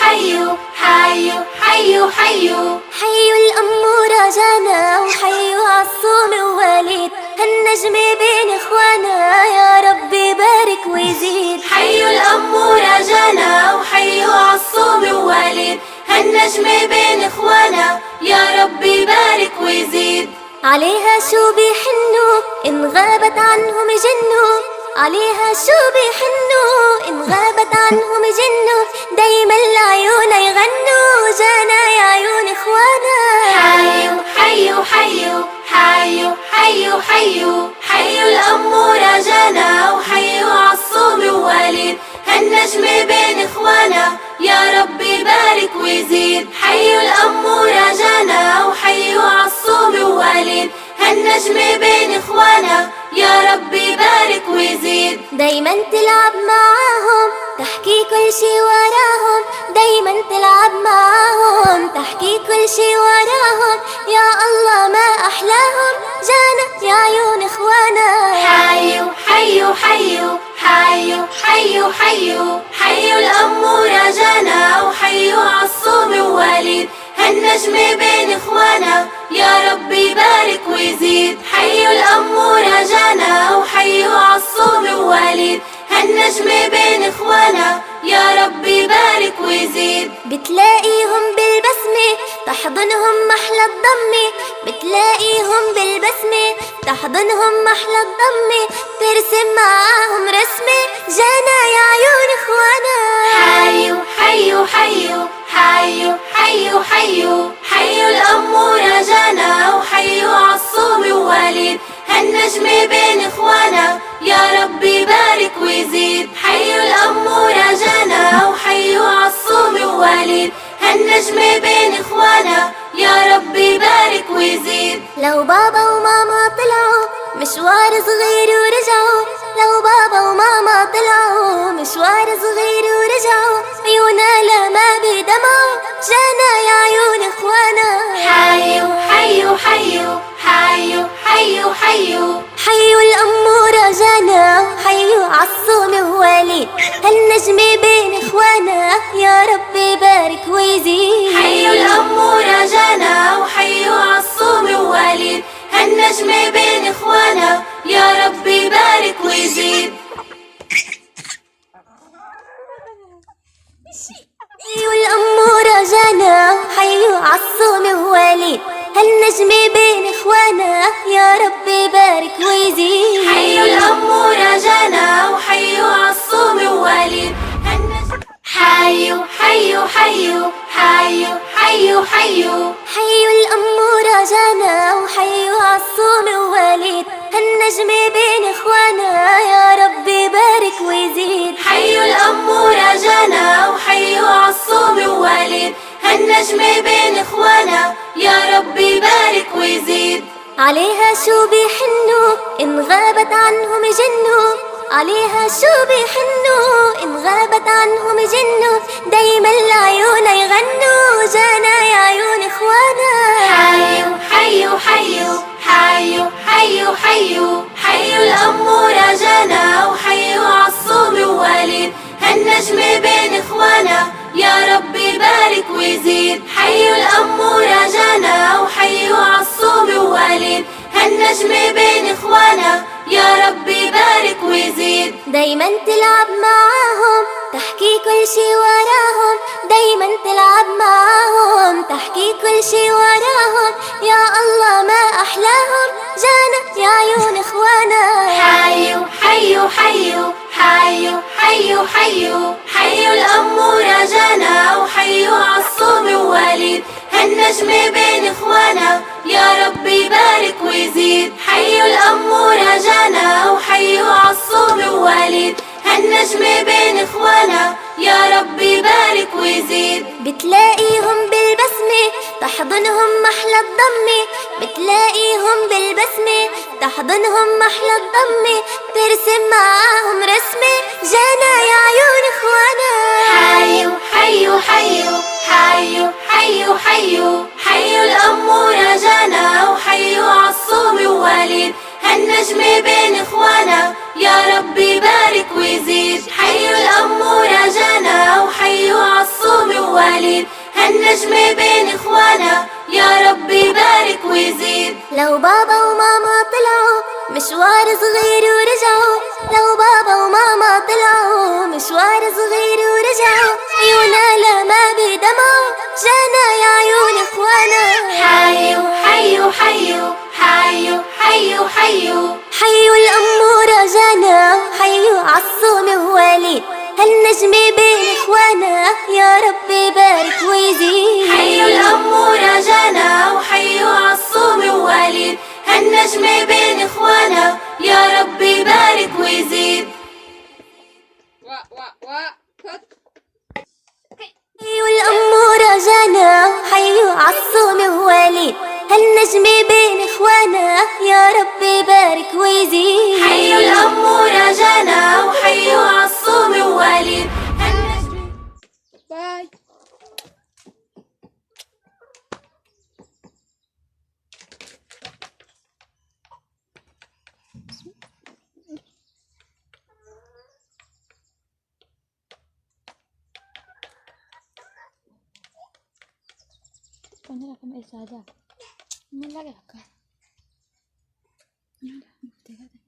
حيو حيو حيو حيو حيو الأمورة جانا وحيو عالصوم ووليد، هالنجم بين إخوانا يا ربي بارك ويزيد. حيو الأمورة جانا وحيو عالصوم ووليد، هالنجم بين إخوانا يا ربي بارك ويزيد. عليها شو بيحنوا إن غابت عنهم جنوا، عليها شو بيحنوا إن غابت عنهم جنوا، دايما العيون يغنوا جانا يا عيون إخوانا. حيو حيو حيو حيو حيو حيو حيو الأمورة جانا وحيو عالصوم ووليد، هالنجم بين إخوانا يا ربي بارك ويزيد. حيو الأمورة جانا وحيو عالصوم ووليد، هالنجم بين إخوانا يا ربي بارك ويزيد. دايما تلعب معاهم تحكي كل شي وراهم، دايما تلعب معاهم تحكي كل شي وراهم، يا الله ما أحلاهم جانا يا عيون إخوانا. حيو حيو حيو حيو حيو حيو حيو الأمورة جانا وحيو عالصوم ووليد، هالنجم بين إخوانا يا ربي بارك ويزيد. حيو الأمورة جانا وحيو عالصوم ووليد، هالنجم بين إخوانا يا ربي بارك ويزيد. بتلاقيهم بالبسمة تحضنهم محلى الضمة، بتلاقيهم بالبسمة تحضنهم محلى الضمة، ترسم معاهم رسمة جانا يا عيون إخوانا. حيو حيو حيو حيو حيو حيو حيو الأمورة جانا وحيو عالصوم ووليد، هالنجم بين إخوانا يا ربي بارك ويزيد. حيو الأمورة جانا وحيو عالصوم ووليد، هالنجم بين إخوانا يا ربي بارك ويزيد. لو بابا وماما طلعوا مشوار صغير ورجعوا، لو بابا وماما طلعوا مشوار صغير ورجعوا، عيونا لا ما بيدمعوا جانا يا عيون إخوانا. حيو حيو حيو حيو حيو حيو حيو الأمورة جانا حيو عالصوم ووليد، هالنجم بين إخوانا يا ربي بارك ويزيد. حيو الأمورة جانا وحيو عالصوم ووليد، هالنجم بين إخوانا يا ربي بارك ويزيد. حيو الأمورة جانا حيو عالصوم ووليد، هالنجم بين إخوانا يا ربي بارك ويزيد. حيو الأمورة جانا وحيو عالصوم ووليد، حيو حيو حيو حيو حيو حيو حيو الأمورة جانا وحيو عالصوم ووليد، هالنجم بين إخوانا يا ربي بارك ويزيد. حيو الأمورة جانا وحيو عالصوم ووليد، هالنجم بين إخوانا يا ربي بارك ويزيد. عليها شو بيحنوا إن غابت عنهم جنوا، عليها شو بيحنوا إن غابت عنهم جنوا، دايما العيون يغنوا جانا يا عيون إخوانا. حيو حيو حيو حيو حيو حيو حيو الأمورة جانا وحيو عالصوم ووليد، هالنجم بين إخوانا يا ربي بارك ويزيد. حيو الأمورة جانا وحيو عالصوم ووليد، هالنجم بين إخوانا يا ربي بارك ويزيد. دايما تلعب معاهم تحكي كل شي وراهم، دايما تلعب معاهم تحكي كل شي وراهم، يا الله ما أحلاهم جانا يا عيون إخوانا. حيو حيو حيو حيو حيو حيو حيو الأمورة جانا وحيو عالصوم ووليد، هالنجم بين إخوانا يا ربي بارك ويزيد. حيو الأمورة جانا وحيو عالصوم ووليد، هالنجم بين إخوانا يا ربي بارك ويزيد. بتلاقيهم بالبسمة تحضنهم محلى الضمة، بتلاقيهم بالبسمة تحضنهم محلى الضمة، ترسم معاهم رسمة جانا يا عيون إخوانا. حيو حيو حيو حيو حيو حيو حيو الأمورة جانا وحيو عالصوم ووليد، هالنجم بين إخوانا يا ربي بارك ويزيد. حيو الأمورة جانا وحيو عالصوم ووليد، مشوار صغير ورجعوا، لو بابا وماما طلعوا مشوار صغير ورجعوا، عيونا لما بدمعوا جانا يا عيون اخوانا. حيوا حيوا حيوا حيوا حيوا حيوا حيوا الأمورة جانا، حيوا عالصوم ووليد، هالنجم بين اخوانا يا رب بارك ويزيد. حيوا الأمورة جانا وحيوا عالصوم ووليد، هالنجم بين اخوانا يا رب بارك ويزيد. حيوا الأمورة جانا، حيوا عالصوم ووليد، هالنجم بين اخوانا يا رب بارك ويزيد. حيوا الأمورة جانا وحيوا عالصوم ووليد، هالنجم. باي. Pokoknya rekam saja. Ini lagi rekam. Ya udah,